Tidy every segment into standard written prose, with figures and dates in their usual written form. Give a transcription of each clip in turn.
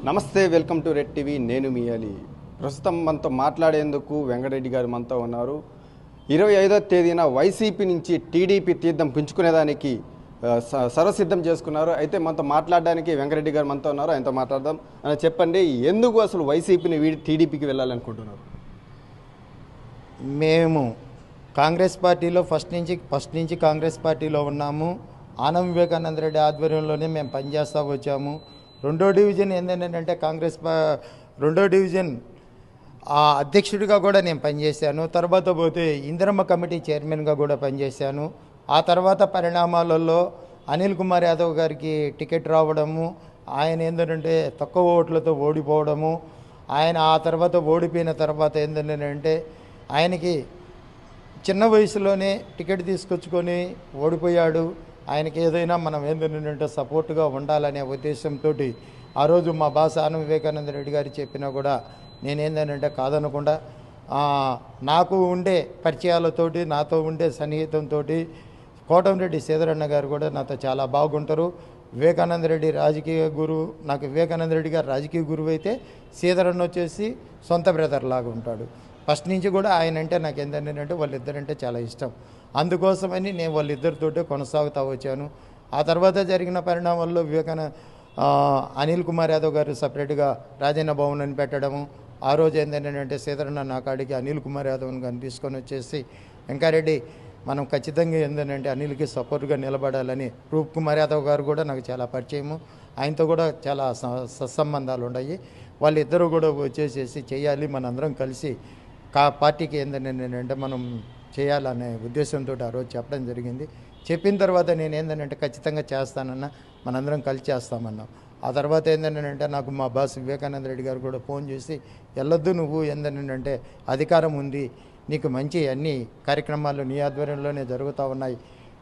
నమస్తే, welcome to red TV. నేను మీ అలీ. ప్రస్తుతం మనతో మాట్లాడేందుకు వెంకటరెడ్డి గారు మనతో ఉన్నారు. 25వ తేదీన వైసీపీ నుంచి టీడీపీ తీర్థం పుంజుకునేదానికి సర్వసిద్ధం చేసుకున్నారు. అయితే మనతో మాట్లాడడానికి వెంకటరెడ్డి గారు మనతో ఉన్నారు. ఆయనతో మాట్లాడదాం. అని చెప్పండి, ఎందుకు అసలు వైసీపీని వీడి టీడీపీకి వెళ్ళాలనుకుంటున్నారు? మేము కాంగ్రెస్ పార్టీలో ఫస్ట్ నుంచి కాంగ్రెస్ పార్టీలో ఉన్నాము. ఆనం వివేకానంద రెడ్డి ఆధ్వర్యంలోనే మేము పనిచేస్తూ వచ్చాము. రెండో డివిజన్ ఏంటంటే రెండో డివిజన్ అధ్యక్షుడిగా కూడా నేను పనిచేశాను. తర్వాత పోతే ఇందిరమ్మ కమిటీ చైర్మన్గా కూడా పనిచేశాను. ఆ తర్వాత పరిణామాలలో అనిల్ కుమార్ యాదవ్ గారికి టికెట్ రావడము, ఆయన ఏంటంటే తక్కువ ఓట్లతో ఓడిపోవడము, ఆయన ఆ తర్వాత ఓడిపోయిన తర్వాత ఏంటంటే ఆయనకి చిన్న వయసులోనే టికెట్ తీసుకొచ్చుకొని ఓడిపోయాడు. ఆయనకి ఏదైనా మనం ఏంటంటే సపోర్ట్గా ఉండాలనే ఉద్దేశంతో ఆ రోజు మా బాస్ ఆనం వివేకానంద రెడ్డి గారు చెప్పినా కూడా నేనేంటంటే కాదనకుండా నాకు ఉండే పరిచయాలతోటి, నాతో ఉండే సన్నిహితంతో కోటంరెడ్డి శ్రీధరన్న గారు కూడా నాతో చాలా బాగుంటారు. వివేకానంద రెడ్డి రాజకీయ గురువు, నాకు వివేకానంద రెడ్డి గారు రాజకీయ గురువు అయితే శ్రీధరన్న వచ్చేసి సొంత బ్రదర్ లాగా ఉంటాడు. ఫస్ట్ నుంచి కూడా ఆయన అంటే నాకు ఏంటంటే వాళ్ళిద్దరంటే చాలా ఇష్టం. అందుకోసమని నేను వాళ్ళిద్దరితోటే కొనసాగుతూ వచ్చాను. ఆ తర్వాత జరిగిన పరిణామాల్లో అనిల్ కుమార్ యాదవ్ గారు సపరేట్గా రాజన్న భవన్ అని పెట్టడము, ఆ రోజు ఏంటంటే శ్రీధరన్న నా కాడికి అనిల్ కుమార్ యాదవ్ని కానీ తీసుకొని వచ్చేసి వెంకారెడ్డి మనం ఖచ్చితంగా ఏంటంటే అనిల్కి సపోర్ట్గా నిలబడాలని, రూప్ కుమార్ యాదవ్ గారు కూడా నాకు చాలా పరిచయము, ఆయనతో కూడా చాలా సత్సంబంధాలు ఉన్నాయి. వాళ్ళిద్దరూ కూడా వచ్చేసేసి చేయాలి, మనందరం కలిసి పార్టీకి ఏంటంటే మనం చేయాలనే ఉద్దేశంతో ఆ రోజు చెప్పడం జరిగింది. చెప్పిన తర్వాత నేను ఏంటంటే ఖచ్చితంగా చేస్తానన్నా, మనందరం కలిసి చేస్తామన్నాం. ఆ తర్వాత ఏంటంటే నాకు మా బాస్ వివేకానంద రెడ్డి గారు కూడా ఫోన్ చేసి, వెళ్ళొద్దు నువ్వు, ఏంటంటే అధికారం ఉంది నీకు, మంచి అన్ని కార్యక్రమాలు నీ ఆధ్వర్యంలోనే జరుగుతూ ఉన్నాయి,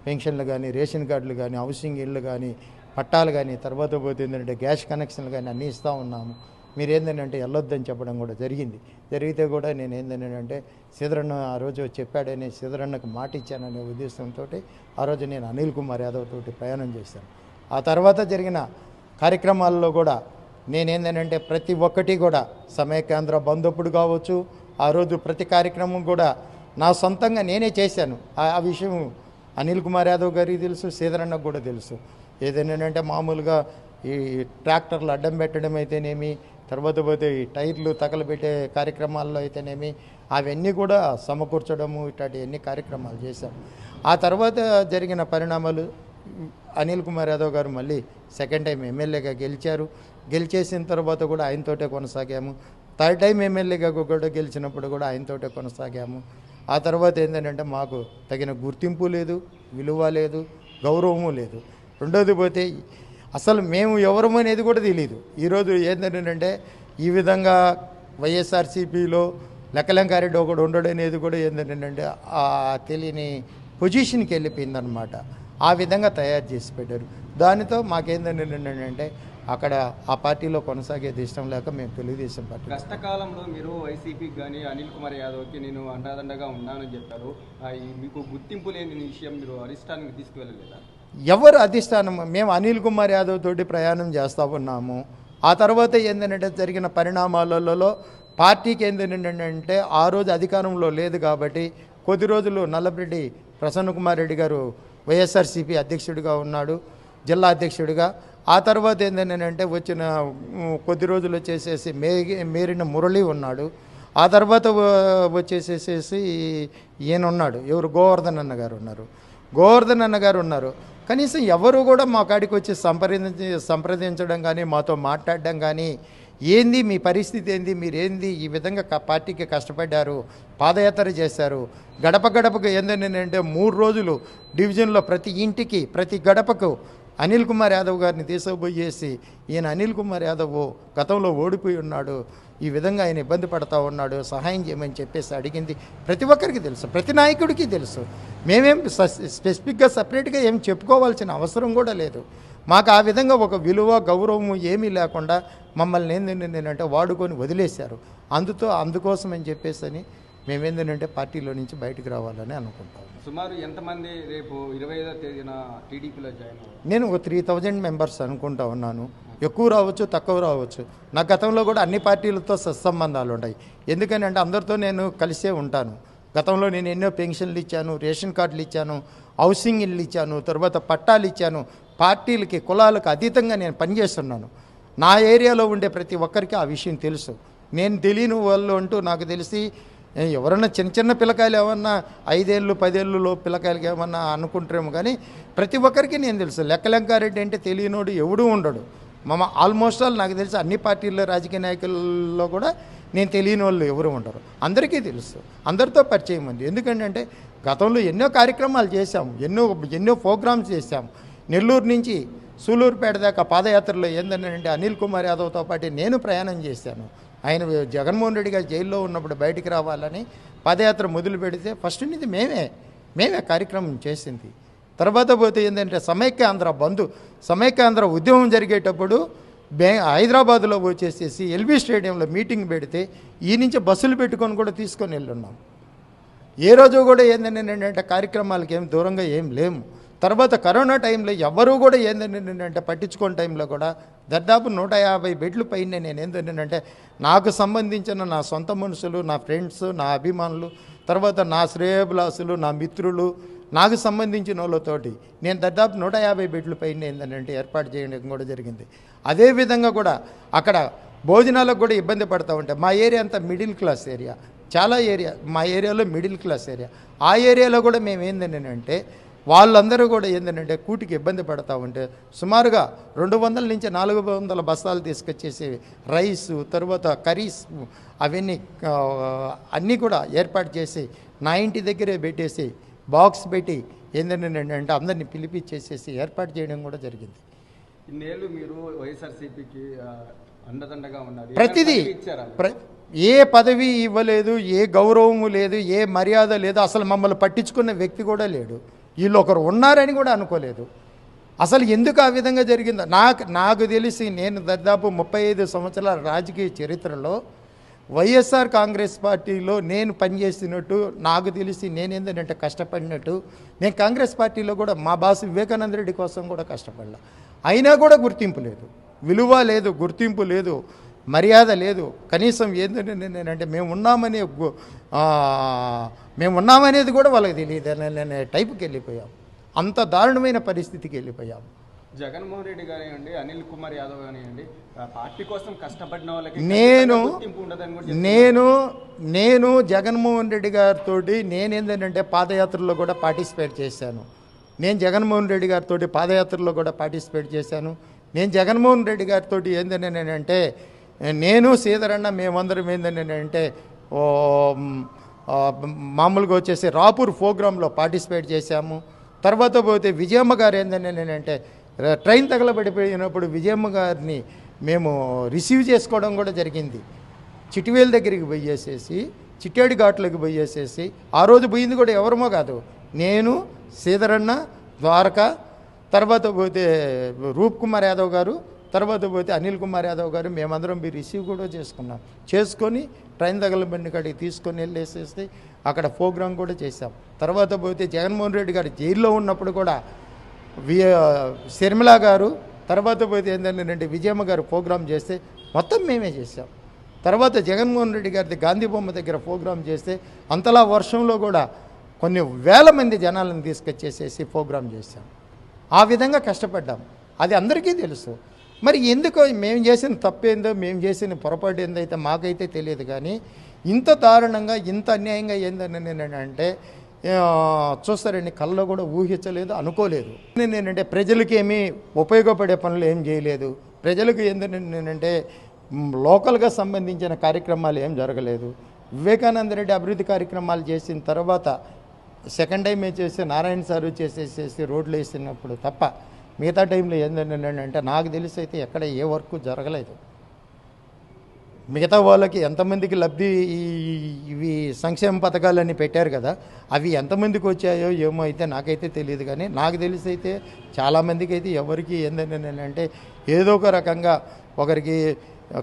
పెన్షన్లు కానీ, రేషన్ కార్డులు కానీ, హౌసింగ్ ఇళ్ళు కానీ, పట్టాలు కానీ, తర్వాత పోతే ఏంటంటే గ్యాస్ కనెక్షన్లు కానీ అన్నీ ఇస్తూ ఉన్నాము, మీరు ఏంటంటే వెళ్ళొద్దని చెప్పడం కూడా జరిగింది. జరిగితే కూడా నేను ఏంటంటే శ్రీధరన్న ఆ రోజు చెప్పాడని శ్రీధరన్నకు మాట ఇచ్చాననే ఉద్దేశంతో ఆ రోజు నేను అనిల్ కుమార్ యాదవ్ తోటి ప్రయాణం చేశాను. ఆ తర్వాత జరిగిన కార్యక్రమాల్లో కూడా నేనేంటంటే ప్రతి ఒక్కటి కూడా సమైక్యాంధ్ర బందప్పుడు కావచ్చు, ఆ రోజు ప్రతి కార్యక్రమం కూడా నా సొంతంగా నేనే చేశాను. ఆ విషయం అనిల్ కుమార్ యాదవ్ గారికి తెలుసు, శ్రీధరన్నకు కూడా తెలుసు. ఏదైనా మామూలుగా ఈ ట్రాక్టర్లు అడ్డం పెట్టడం అయితేనేమి, తర్వాత పోతే ఈ టైర్లు తగలబెట్టే కార్యక్రమాల్లో అయితేనేమి, అవన్నీ కూడా సమకూర్చడము, ఇట్లాంటి ఎన్ని కార్యక్రమాలు చేశాం. ఆ తర్వాత జరిగిన పరిణామాలు అనిల్ కుమార్ యాదవ్ గారు మళ్ళీ సెకండ్ టైం ఎమ్మెల్యేగా గెలిచేసిన తర్వాత కూడా ఆయనతోటే కొనసాగాము. థర్డ్ టైం ఎమ్మెల్యేగా కూడా గెలిచినప్పుడు కూడా ఆయనతోటే కొనసాగాము. ఆ తర్వాత ఏంటంటే మాకు తగిన గుర్తింపు లేదు, విలువ లేదు, గౌరవము లేదు. రెండోది పోతే అసలు మేము ఎవరము అనేది కూడా తెలియదు. ఈరోజు ఏంటంటే ఈ విధంగా వైఎస్ఆర్సీపీలో లెక్కలంకారెడ్డి ఒకడు ఉండడం అనేది కూడా ఏంటంటే ఆ తెలియని పొజిషన్కి వెళ్ళిపోయిందనమాట. ఆ విధంగా తయారు చేసి పెట్టారు. దానితో మాకేంటంటే అక్కడ ఆ పార్టీలో కొనసాగేది ఇష్టం లేక మేము తెలుగుదేశం పార్టీ. కష్టకాలంలో మీరు వైసీపీకి కానీ అనిల్ కుమార్ యాదవ్కి నేను అండదండగా ఉన్నానని చెప్పారు. మీకు గుర్తింపు లేని విషయం మీరు అధిష్టానానికి తీసుకువెళ్ళలేదా? ఎవరు అధిష్టానం? మేము అనిల్ కుమార్ యాదవ్ తోటి ప్రయాణం చేస్తూ ఉన్నాము. ఆ తర్వాత ఏంటంటే జరిగిన పరిణామాలలో పార్టీకి ఏంటంటే ఆ రోజు అధికారంలో లేదు కాబట్టి కొద్ది రోజులు నల్లరెడ్డి ప్రసన్న కుమార్ రెడ్డి గారు వైఎస్ఆర్సీపీ అధ్యక్షుడిగా ఉన్నాడు, జిల్లా అధ్యక్షుడిగా. ఆ తర్వాత ఏంటంటే వచ్చిన కొద్ది రోజులు వచ్చేసేసి మేరిన మురళి ఉన్నాడు. ఆ తర్వాత వచ్చేసేసి ఈయన ఉన్నాడు, ఎవరు గోవర్ధన్ అన్న గారు ఉన్నారు. కనీసం ఎవరు కూడా మా కాడికి వచ్చి సంప్రదించడం కానీ, మాతో మాట్లాడడం కానీ, ఏంది మీ పరిస్థితి ఏంది, మీరేంది ఈ విధంగా పార్టీకి కష్టపడ్డారు, పాదయాత్ర చేశారు, గడప గడపకు ఏంటంటే 3 రోజులు డివిజన్లో ప్రతి ఇంటికి ప్రతి గడపకు అనిల్ కుమార్ యాదవ్ గారిని తీసుకుపోయేసి, ఈయన అనిల్ కుమార్ యాదవ్ గతంలో ఓడిపోయి ఉన్నాడు, ఈ విధంగా ఆయన ఇబ్బంది పడతా ఉన్నాడు, సహాయం చేయమని చెప్పేసి అడిగింది ప్రతి ఒక్కరికి తెలుసు, ప్రతి నాయకుడికి తెలుసు. మేమేం స్పెసిఫిక్గా సపరేట్గా ఏం చెప్పుకోవాల్సిన అవసరం కూడా లేదు. మాకు ఆ విధంగా ఒక విలువ గౌరవము ఏమీ లేకుండా మమ్మల్ని ఏంటంటే వాడుకొని వదిలేశారు. అందుకోసం అని చెప్పేసి మేమేంటంటే పార్టీలో నుంచి బయటకు రావాలని అనుకుంటాం. సుమారు ఎంతమంది రేపు 25వ తేదీన టీడీపీలో జాయిన్ అవ్వాలి? నేను ఒక 3000 మెంబర్స్ అనుకుంటా ఉన్నాను. ఎక్కువ రావచ్చు, తక్కువ రావచ్చు. నా గతంలో కూడా అన్ని పార్టీలతో సత్సంబంధాలు ఉంటాయి. ఎందుకని అంటే అందరితో నేను కలిసే ఉంటాను. గతంలో నేను ఎన్నో పెన్షన్లు ఇచ్చాను, రేషన్ కార్డులు ఇచ్చాను, హౌసింగ్ ఇల్లు ఇచ్చాను, తర్వాత పట్టాలు ఇచ్చాను. పార్టీలకి కులాలకు అతీతంగా నేను పనిచేస్తున్నాను. నా ఏరియాలో ఉండే ప్రతి ఒక్కరికి ఆ విషయం తెలుసు. నేను తెలియని వాళ్ళు అంటూ నాకు తెలిసి ఎవరన్నా చిన్న చిన్న పిల్లకాయలు ఏమన్నా 5 ఏళ్ళు 10 ఏళ్ళలో పిల్లకాయలకి ఏమన్నా అనుకుంటారేమో, కానీ ప్రతి ఒక్కరికి నేను తెలుసు. లెక్కలంకారెడ్డి అంటే తెలియనోడు ఎవడూ ఉండడు. ఆల్మోస్ట్ ఆల్ నాకు తెలిసి అన్ని పార్టీల్లో రాజకీయ నాయకుల్లో కూడా నేను తెలియని వాళ్ళు ఎవరు ఉండరు. అందరికీ తెలుసు, అందరితో పరిచయం ఉంది. ఎందుకంటే గతంలో ఎన్నో కార్యక్రమాలు చేశాము, ఎన్నో ప్రోగ్రామ్స్ చేశాము. నెల్లూరు నుంచి సూలూరుపేట దాకా పాదయాత్రలో ఏంటంటే అనిల్ కుమార్ యాదవ్తో పాటు నేను ప్రయాణం చేశాను. ఆయన జగన్మోహన్ రెడ్డి గారు జైల్లో ఉన్నప్పుడు బయటికి రావాలని పాదయాత్ర మొదలు పెడితే ఫస్ట్ నుంచి మేమే కార్యక్రమం చేసింది. తర్వాత పోతే ఏంటంటే సమైక్యాంధ్ర ఉద్యమం జరిగేటప్పుడు హైదరాబాద్లో వచ్చేసేసి ఎల్బీ స్టేడియంలో మీటింగ్ పెడితే ఈ నుంచి బస్సులు పెట్టుకొని కూడా తీసుకొని వెళ్ళున్నాం. ఏ రోజు కూడా ఏంటంటే కార్యక్రమాలకి ఏం దూరంగా ఏం లేము. తర్వాత కరోనా టైంలో ఎవరూ కూడా ఏంటంటే పట్టించుకోని టైంలో కూడా దాదాపు 150 బెడ్లు పైన నేను ఏంటంటే నాకు సంబంధించిన నా సొంత మనుషులు, నా ఫ్రెండ్స్, నా అభిమానులు, తర్వాత నా శ్రేయోభిలాసులు, నా మిత్రులు, నాకు సంబంధించిన వాళ్ళతోటి నేను దాదాపు 150 బెడ్ల పైన ఏంటంటే ఏర్పాటు చేయడం కూడా జరిగింది. అదేవిధంగా కూడా అక్కడ భోజనాలకు కూడా ఇబ్బంది పడుతూ ఉంటాయి. మా ఏరియా అంతా మిడిల్ క్లాస్ ఏరియా, చాలా ఏరియా మా ఏరియాలో మిడిల్ క్లాస్ ఏరియా. ఆ ఏరియాలో కూడా మేము ఏంటంటే వాళ్ళందరూ కూడా ఏంటంటే కూటికి ఇబ్బంది పడతా ఉంటే సుమారుగా 200 నుంచి 400 బస్తాలు తీసుకొచ్చేసి రైసు, తర్వాత కర్రీస్ అవన్నీ అన్నీ కూడా ఏర్పాటు చేసి నా ఇంటి దగ్గరే పెట్టేసి బాక్స్ పెట్టి ఏంటంటే అందరినీ పిలిపించేసేసి ఏర్పాటు చేయడం కూడా జరిగింది. ఇన్నేళ్ళు మీరు వైఎస్ఆర్సీపీకి అండదండగా ఉన్నారు. ప్రతిదీ ఏ పదవి ఇవ్వలేదు, ఏ గౌరవము లేదు, ఏ మర్యాద లేదు. అసలు మమ్మల్ని పట్టించుకున్న వ్యక్తి కూడా లేడు. వీళ్ళు ఒకరు ఉన్నారని కూడా అనుకోలేదు. అసలు ఎందుకు ఆ విధంగా జరిగిందో నాకు తెలిసి నేను దాదాపు 35 సంవత్సరాల రాజకీయ చరిత్రలో వైఎస్ఆర్ కాంగ్రెస్ పార్టీలో నేను పనిచేసినట్టు నాకు తెలిసి నేను ఏంటంటే కష్టపడినట్టు నేను కాంగ్రెస్ పార్టీలో కూడా మా బాసు వివేకానంద రెడ్డి కోసం కూడా కష్టపడలా. అయినా కూడా గుర్తింపు లేదు, విలువ లేదు, గుర్తింపు లేదు, మర్యాద లేదు. కనీసం ఏంటంటే మేము ఉన్నామనేది కూడా వాళ్ళకి తెలియదు అనే టైపుకి వెళ్ళిపోయాం. అంత దారుణమైన పరిస్థితికి వెళ్ళిపోయాం. జగన్మోహన్ రెడ్డి కానివ్వండి, అనిల్ కుమార్ యాదవ్ కానివ్వండి, పార్టీ కోసం కష్టపడిన వాళ్ళకి నేను జగన్మోహన్ రెడ్డి గారితో నేనేంటంటే పాదయాత్రలో కూడా పార్టిసిపేట్ చేశాను. నేను జగన్మోహన్ రెడ్డి గారితో పాదయాత్రలో కూడా పార్టిసిపేట్ చేశాను. నేను జగన్మోహన్ రెడ్డి గారితో ఏంటంటే నేను శ్రీధరన్న మేమందరం ఏంటంటే మామూలుగా వచ్చేసి రాపూర్ ప్రోగ్రాంలో పార్టిసిపేట్ చేశాము. తర్వాత పోతే విజయమ్మ గారు ఏంటంటే ట్రైన్ తగలబడిపోయినప్పుడు విజయమ్మ గారిని మేము రిసీవ్ చేసుకోవడం కూడా జరిగింది. చిటివేలు దగ్గరికి పోయేసేసి, చిట్టేడి ఘాట్లోకి పోయేసేసి, ఆ రోజు పోయింది కూడా ఎవరమో కాదు, నేను, శ్రీధరన్న, ద్వారక, తర్వాత పోతే రూప్ కుమార్ యాదవ్ గారు, తర్వాత పోతే అనిల్ కుమార్ యాదవ్ గారు, మేమందరం మీరు రిసీవ్ కూడా చేసుకొని ట్రైన్ తగలబండి కాడికి తీసుకొని వెళ్ళేసేసి అక్కడ ప్రోగ్రాం కూడా చేశాం. తర్వాత పోతే జగన్మోహన్ రెడ్డి గారు జైల్లో ఉన్నప్పుడు కూడా శర్మిల గారు, తర్వాత పోతే ఏంటంటే విజయమ్మ గారు ప్రోగ్రాం చేస్తే మొత్తం మేమే చేసాం. తర్వాత జగన్మోహన్ రెడ్డి గారి గాంధీ బొమ్మ దగ్గర ప్రోగ్రాం చేస్తే అంతలా వర్షంలో కూడా కొన్ని వేల మంది జనాలను తీసుకొచ్చేసేసి ప్రోగ్రాం చేశాం. ఆ విధంగా కష్టపడ్డాం, అది అందరికీ తెలుసు. మరి ఎందుకో మేము చేసిన తప్పేందో, మేము చేసిన పొరపాటు ఏందో అయితే మాకైతే తెలియదు. కానీ ఇంత దారుణంగా, ఇంత అన్యాయంగా ఏంటంటే చూస్తారండి, కళ్ళలో కూడా ఊహించలేదు, అనుకోలేదు. నేనంటే ప్రజలకి ఏమీ ఉపయోగపడే పనులు ఏం చేయలేదు. ప్రజలకు ఏంటంటే లోకల్గా సంబంధించిన కార్యక్రమాలు ఏం జరగలేదు. వివేకానంద రెడ్డి అభివృద్ధి కార్యక్రమాలు చేసిన తర్వాత సెకండ్ టైం చేసి నారాయణ సారు చేసేసేసి రోడ్లు వేసినప్పుడు తప్ప మిగతా టైంలో ఏంటంటే నాకు తెలిసి అయితే ఎక్కడ ఏ వర్క్ జరగలేదు. మిగతా వాళ్ళకి ఎంతమందికి లబ్ధి ఇవి సంక్షేమ పథకాలన్నీ పెట్టారు కదా, అవి ఎంతమందికి వచ్చాయో ఏమో అయితే నాకైతే తెలియదు. కానీ నాకు తెలిసి అయితే చాలామందికి అయితే ఎవరికి ఏంటంటే ఏదో ఒక రకంగా ఒకరికి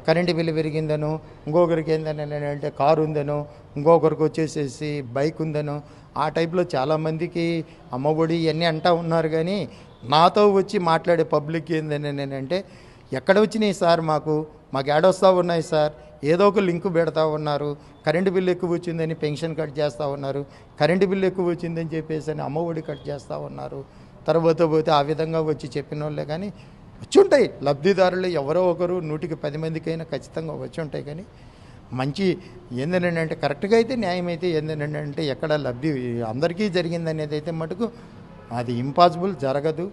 కరెంటు బిల్లు పెరిగిందనో, ఇంకొకరికి ఏంటంటే కారు ఉందనో, ఇంకొకరికి వచ్చేసేసి బైక్ ఉందనో, ఆ టైప్లో చాలామందికి అమ్మఒడి ఇవన్నీ అంటూ ఉన్నారు. కానీ నాతో వచ్చి మాట్లాడే పబ్లిక్ ఏంటంటే ఎక్కడ వచ్చినాయి సార్ మాకు ఏడొస్తా ఉన్నాయి సార్, ఏదో ఒక లింక్ పెడతా ఉన్నారు. కరెంటు బిల్లు ఎక్కువ వచ్చిందని పెన్షన్ కట్ చేస్తూ ఉన్నారు, కరెంటు బిల్లు ఎక్కువ వచ్చిందని చెప్పేసి అని అమ్మఒడి కట్ చేస్తూ ఉన్నారు. తర్వాత పోతే ఆ విధంగా వచ్చి చెప్పిన వాళ్ళే కానీ వచ్చి ఉంటాయి లబ్ధిదారులు ఎవరో ఒకరు 100కి 10 మందికైనా ఖచ్చితంగా వచ్చి ఉంటాయి. కానీ మంచి ఏంటంటే కరెక్ట్గా అయితే న్యాయం అయితే ఏంటంటే ఎక్కడ లబ్ధి అందరికీ జరిగిందనేది అయితే మటుకు అది ఇంపాసిబుల్, జరగదు,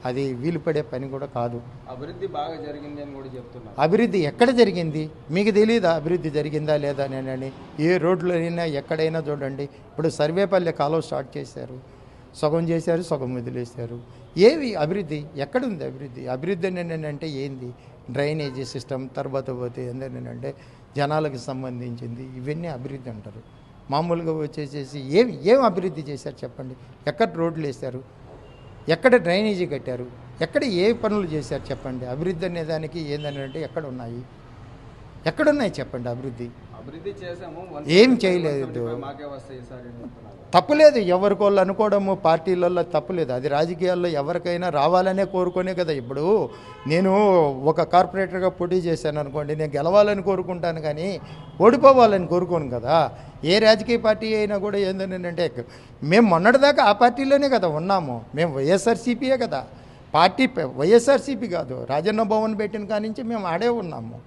అది వీలు పడే పని కూడా కాదు. అభివృద్ధి బాగా జరిగింది అని కూడా చెప్తున్నారు. అభివృద్ధి ఎక్కడ జరిగింది మీకు తెలియదా? అభివృద్ధి జరిగిందా లేదా నేనని ఏ రోడ్లో అయినా ఎక్కడైనా చూడండి. ఇప్పుడు సర్వేపల్లె కాలువ స్టార్ట్ చేశారు, సగం చేశారు, సగం వదిలేశారు. ఏవి అభివృద్ధి? ఎక్కడుంది అభివృద్ధి? అభివృద్ధి అంటే ఏంది? డ్రైనేజీ సిస్టమ్, తర్వాత పోతే ఏంటంటే జనాలకు సంబంధించింది, ఇవన్నీ అభివృద్ధి అంటారు. మామూలుగా వచ్చేసేసి ఏం అభివృద్ధి చేశారు చెప్పండి? ఎక్కడ రోడ్లు వేశారు, ఎక్కడ డ్రైనేజీ కట్టారు, ఎక్కడ ఏ పనులు చేశారు చెప్పండి? అభివృద్ధి అనే దానికి ఏంటంటే ఎక్కడున్నాయి చెప్పండి? అభివృద్ధి చేసాము, ఏం చేయలేదు. మాకే వస్తాయి సార్. తప్పులేదు, ఎవరికోళ్ళు అనుకోవడము పార్టీలలో తప్పులేదు. అది రాజకీయాల్లో ఎవరికైనా రావాలనే కోరుకునే కదా. ఇప్పుడు నేను ఒక కార్పొరేటర్గా పోటీ చేశాను అనుకోండి, నేను గెలవాలని కోరుకుంటాను కానీ ఓడిపోవాలని కోరుకోను కదా. ఏ రాజకీయ పార్టీ అయినా కూడా ఏంటంటే మేము మొన్నటిదాకా ఆ పార్టీలోనే కదా ఉన్నాము, మేము వైఎస్ఆర్సీపీయే కదా. పార్టీ వైఎస్ఆర్సీపీ కాదు, రాజన్న భవన్ పెట్టిన కాడి నుంచి మేము ఆడే ఉన్నాము.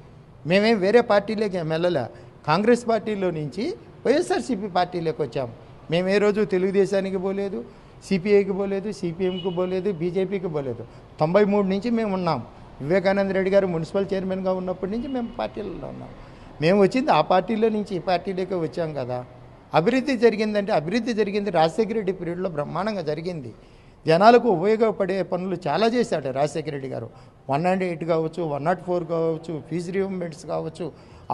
మేమేం వేరే పార్టీలోకి వెళ్ళలే. కాంగ్రెస్ పార్టీలో నుంచి వైఎస్ఆర్సీపీ పార్టీలోకి వచ్చాము. మేము ఏ రోజు తెలుగుదేశానికి పోలేదు, సిపిఐకి పోలేదు, సిపిఎంకి పోలేదు, బీజేపీకి పోలేదు. 93 నుంచి మేము ఉన్నాం. వివేకానంద రెడ్డి గారు మున్సిపల్ చైర్మన్గా ఉన్నప్పటి నుంచి మేము పార్టీలలో ఉన్నాం. మేము వచ్చింది ఆ పార్టీలో నుంచి ఈ పార్టీలోకి వచ్చాం కదా. అభివృద్ధి జరిగిందంటే అభివృద్ధి జరిగింది రాజశేఖర రెడ్డి పీరియడ్లో బ్రహ్మాండంగా జరిగింది. జనాలకు ఉపయోగపడే పనులు చాలా చేశాడు రాజశేఖర రెడ్డి గారు. 108 కావచ్చు, 104 కావచ్చు, ఫీజు రియంబర్స్మెంట్స్ కావచ్చు,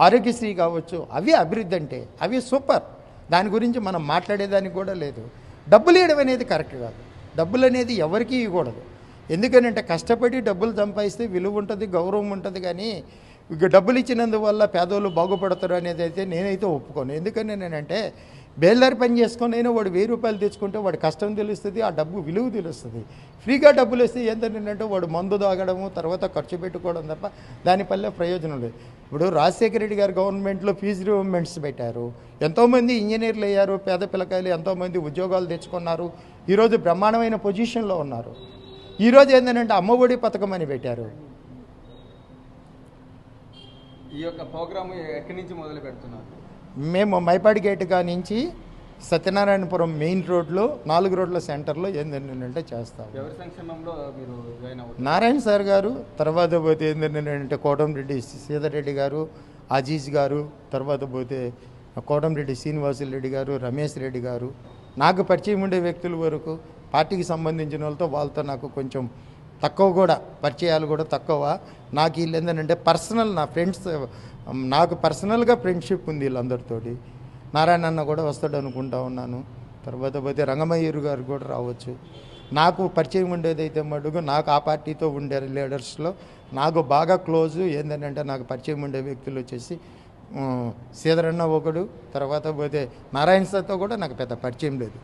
ఆరోగ్యశ్రీ కావచ్చు, అవి అభివృద్ధి అంటే అవి సూపర్. దాని గురించి మనం మాట్లాడేదానికి కూడా లేదు. డబ్బులు ఇవ్వడం అనేది కరెక్ట్ కాదు. డబ్బులు అనేది ఎవరికీ ఇవ్వకూడదు. ఎందుకనంటే కష్టపడి డబ్బులు సంపాదిస్తే విలువ ఉంటుంది, గౌరవం ఉంటుంది. కానీ ఇక డబ్బులు ఇచ్చినందువల్ల పేదోళ్ళు బాగుపడతారు అనేది అయితే నేనైతే ఒప్పుకోను. ఎందుకని నేనంటే బేల్దారి పని చేసుకొని అయినా వాడు 1000 రూపాయలు తెచ్చుకుంటే వాడు కష్టం తెలుస్తుంది, ఆ డబ్బు విలువ తెలుస్తుంది. ఫ్రీగా డబ్బులు వస్తే ఏంటంటే వాడు మందు తాగడము, తర్వాత ఖర్చు పెట్టుకోవడం తప్ప దానిపల్లే ప్రయోజనం లేదు. ఇప్పుడు రాజశేఖర రెడ్డి గారు గవర్నమెంట్లో ఫీజు రియంబర్స్మెంట్స్ పెట్టారు, ఎంతోమంది ఇంజనీర్లు అయ్యారు, పేద పిల్లకాయలు ఎంతోమంది ఉద్యోగాలు తెచ్చుకున్నారు, ఈరోజు బ్రహ్మాండమైన పొజిషన్లో ఉన్నారు. ఈరోజు ఏంటంటే అమ్మఒడి పథకం అని పెట్టారు. ఈ యొక్క ప్రోగ్రామ్ ఎక్కడి నుంచి మొదలు పెడుతున్నారు? మేము మైపాడి గేటుగా నుంచి సత్యనారాయణపురం మెయిన్ రోడ్లో 4 రోడ్ల సెంటర్లో ఏంటంటే చేస్తాం. ఎవరి సంక్షేమంలో మీరు జాయిన్ అవుతారు? నారాయణ సార్ గారు, తర్వాత పోతే ఏంటంటే కోటంరెడ్డి సీతారెడ్డి గారు, అజీజ్ గారు, తర్వాత పోతే కోటంరెడ్డి శ్రీనివాసులరెడ్డి గారు, రమేష్ రెడ్డి గారు, నాకు పరిచయం ఉండే వ్యక్తుల వరకు పార్టీకి సంబంధించిన వాళ్ళతో నాకు కొంచెం తక్కువ, కూడా పరిచయాలు కూడా తక్కువ. నాకు వీళ్ళు ఏంటంటే పర్సనల్, నా ఫ్రెండ్స్, నాకు పర్సనల్గా ఫ్రెండ్షిప్ ఉంది వీళ్ళందరితోటి. నారాయణ అన్న కూడా వస్తాడు అనుకుంటా ఉన్నాను. తర్వాత పోతే రంగమయ్యూరు గారు కూడా రావచ్చు. నాకు పరిచయం ఉండేదైతే మడుగు నాకు ఆ పార్టీతో ఉండే లీడర్స్లో నాకు బాగా క్లోజు ఏంటంటే నాకు పరిచయం ఉండే వ్యక్తులు వచ్చేసి శ్రీధరన్న ఒకడు, తర్వాత పోతే నారాయణ సార్తో కూడా నాకు పెద్ద పరిచయం లేదు.